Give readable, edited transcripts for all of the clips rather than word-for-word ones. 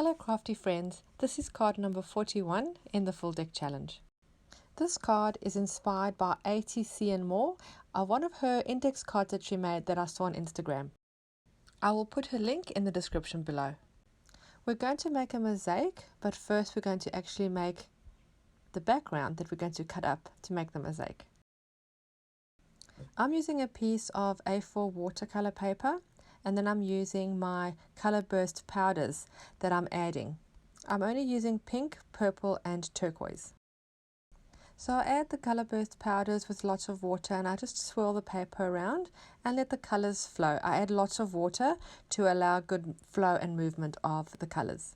Hello crafty friends, this is card number 41 in the Full Deck Challenge. This card is inspired by ATC and More, one of her index cards that she made that I saw on Instagram. I will put her link in the description below. We're going to make a mosaic, but first we're going to actually make the background that we're going to cut up to make the mosaic. I'm using a piece of A4 watercolor paper, and then I'm using my color burst powders that I'm adding. I'm only using pink, purple and turquoise. So I add the color burst powders with lots of water, and I just swirl the paper around and let the colors flow. I add lots of water to allow good flow and movement of the colors.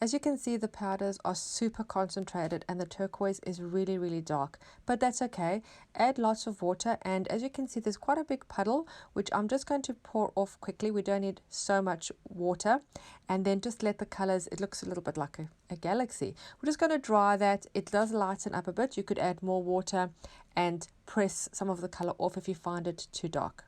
As you can see, the powders are super concentrated and the turquoise is really dark, but that's okay. Add lots of water, and as you can see, there's quite a big puddle which I'm just going to pour off quickly. We don't need so much water, and then just let the colors, it looks a little bit like a galaxy. We're just going to dry that. It does lighten up a bit. You could add more water and press some of the color off if you find it too dark.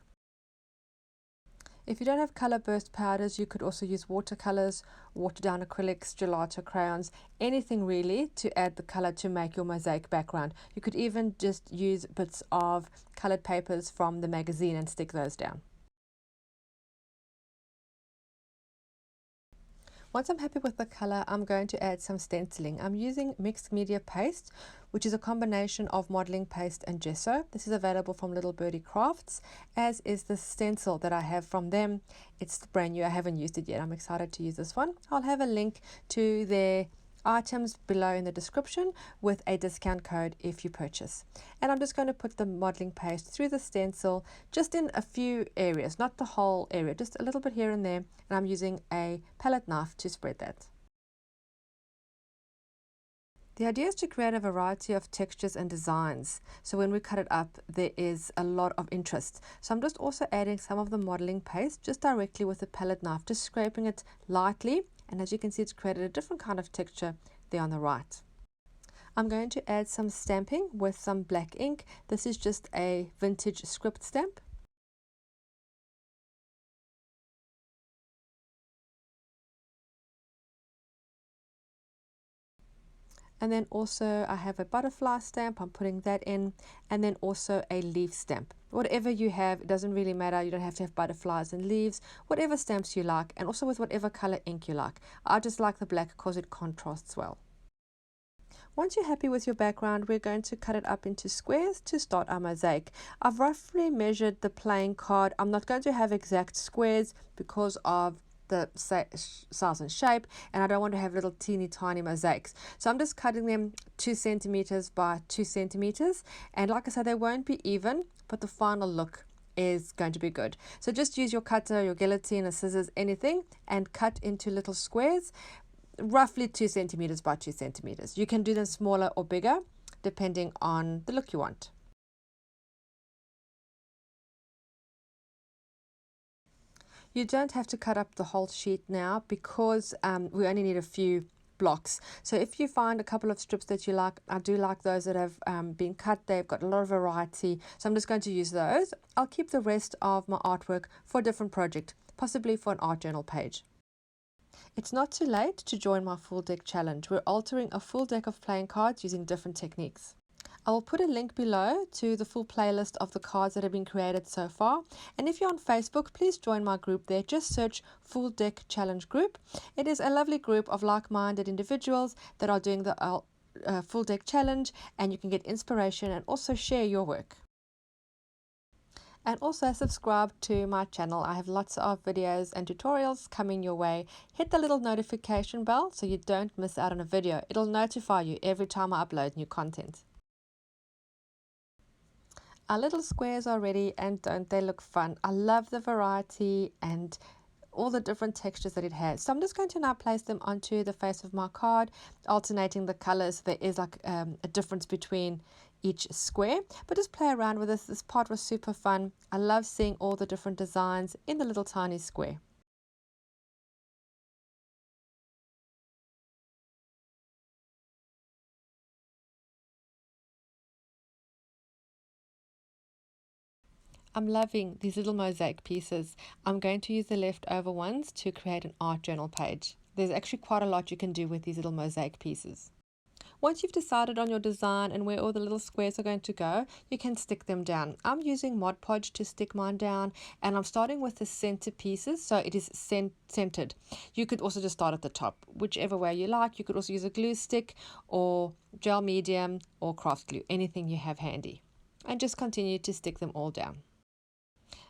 If you don't have color burst powders, you could also use watercolors, watered down acrylics, gelato crayons, anything really to add the color to make your mosaic background. You could even just use bits of colored papers from the magazine and stick those down. Once I'm happy with the color, I'm going to add some stenciling. I'm using mixed media paste, which is a combination of modeling paste and gesso. This is available from Little Birdie Crafts, as is the stencil that I have from them. It's brand new. I haven't used it yet. I'm excited to use this one. I'll have a link to their items below in the description with a discount code if you purchase. And I'm just going to put the modeling paste through the stencil just in a few areas, not the whole area, just a little bit here and there, and I'm using a palette knife to spread that. The idea is to create a variety of textures and designs, so when we cut it up there is a lot of interest. So I'm just also adding some of the modeling paste just directly with the palette knife, just scraping it lightly, and as you can see, it's created a different kind of texture there on the right. I'm going to add some stamping with some black ink. This is just a vintage script stamp. And then also I have a butterfly stamp, I'm putting that in, and then also a leaf stamp. Whatever you have, it doesn't really matter. You don't have to have butterflies and leaves, whatever stamps you like, and also with whatever color ink you like. I just like the black because it contrasts well. Once you're happy with your background, we're going to cut it up into squares to start our mosaic. I've roughly measured the playing card. I'm not going to have exact squares because of the size and shape, and I don't want to have little teeny tiny mosaics. So I'm just cutting them 2 centimeters by 2 centimeters, and like I said, they won't be even, but the final look is going to be good. So just use your cutter, your guillotine, or scissors, anything, and cut into little squares, roughly 2 centimeters by 2 centimeters. You can do them smaller or bigger depending on the look you want. You don't have to cut up the whole sheet now because we only need a few blocks. So if you find a couple of strips that you like, I do like those that have been cut. They've got a lot of variety, so I'm just going to use those. I'll keep the rest of my artwork for a different project, possibly for an art journal page. It's not too late to join my full deck challenge. We're altering a full deck of playing cards using different techniques. I will put a link below to the full playlist of the cards that have been created so far. And if you're on Facebook, please join my group there. Just search Full Deck Challenge Group. It is a lovely group of like-minded individuals that are doing the Full Deck Challenge, and you can get inspiration and also share your work. And also subscribe to my channel. I have lots of videos and tutorials coming your way. Hit the little notification bell so you don't miss out on a video. It'll notify you every time I upload new content. Our little squares are ready, and don't they look fun? I love the variety and all the different textures that it has. So I'm just going to now place them onto the face of my card, alternating the colors. There is like a difference between each square, but just play around with this. This part was super fun. I love seeing all the different designs in the little tiny square. I'm loving these little mosaic pieces. I'm going to use the leftover ones to create an art journal page. There's actually quite a lot you can do with these little mosaic pieces. Once you've decided on your design and where all the little squares are going to go, you can stick them down. I'm using Mod Podge to stick mine down, and I'm starting with the center pieces, so it is centered. You could also just start at the top, whichever way you like. You could also use a glue stick or gel medium or craft glue, anything you have handy. And just continue to stick them all down.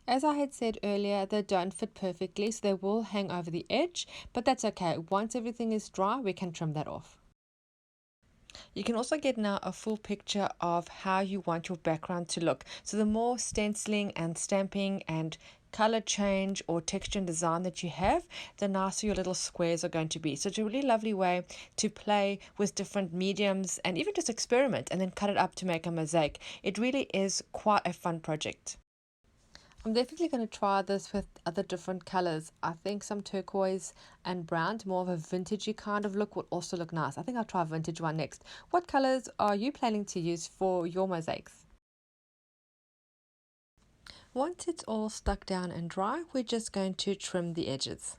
As I had said earlier, they don't fit perfectly, so they will hang over the edge, but that's okay. Once everything is dry, we can trim that off. You can also get now a full picture of how you want your background to look. So the more stenciling and stamping and color change or texture and design that you have, the nicer your little squares are going to be. So it's a really lovely way to play with different mediums and even just experiment and then cut it up to make a mosaic. It really is quite a fun project. I'm definitely going to try this with other different colors. I think some turquoise and brown, more of a vintagey kind of look, would also look nice. I think I'll try a vintage one next. What colors are you planning to use for your mosaics? Once it's all stuck down and dry, we're just going to trim the edges.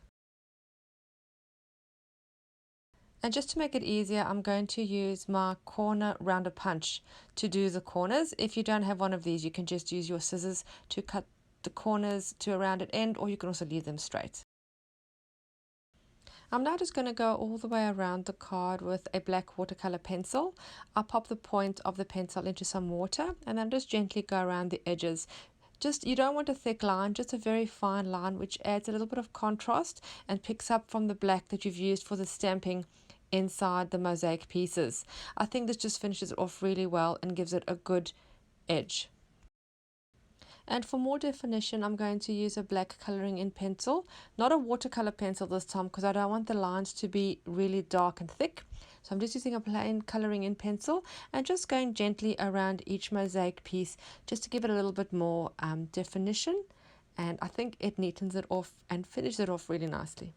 And just to make it easier, I'm going to use my corner rounder punch to do the corners. If you don't have one of these, you can just use your scissors to cut the corners to a rounded end, or you can also leave them straight. I'm now just going to go all the way around the card with a black watercolor pencil. I'll pop the point of the pencil into some water and then just gently go around the edges. You don't want a thick line, just a very fine line which adds a little bit of contrast and picks up from the black that you've used for the stamping inside the mosaic pieces. I think this just finishes it off really well and gives it a good edge. And for more definition, I'm going to use a black coloring in pencil, not a watercolor pencil this time because I don't want the lines to be really dark and thick. So I'm just using a plain coloring in pencil and just going gently around each mosaic piece just to give it a little bit more definition. And I think it neatens it off and finishes it off really nicely.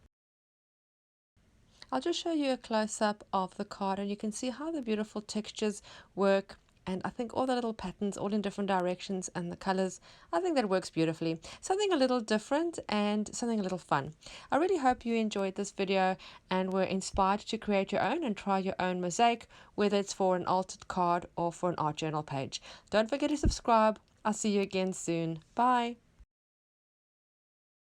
I'll just show you a close-up of the card and you can see how the beautiful textures work. And I think all the little patterns all in different directions and the colors, I think that works beautifully. Something a little different and something a little fun. I really hope you enjoyed this video and were inspired to create your own and try your own mosaic, whether it's for an altered card or for an art journal page. Don't forget to subscribe. I'll see you again soon. Bye.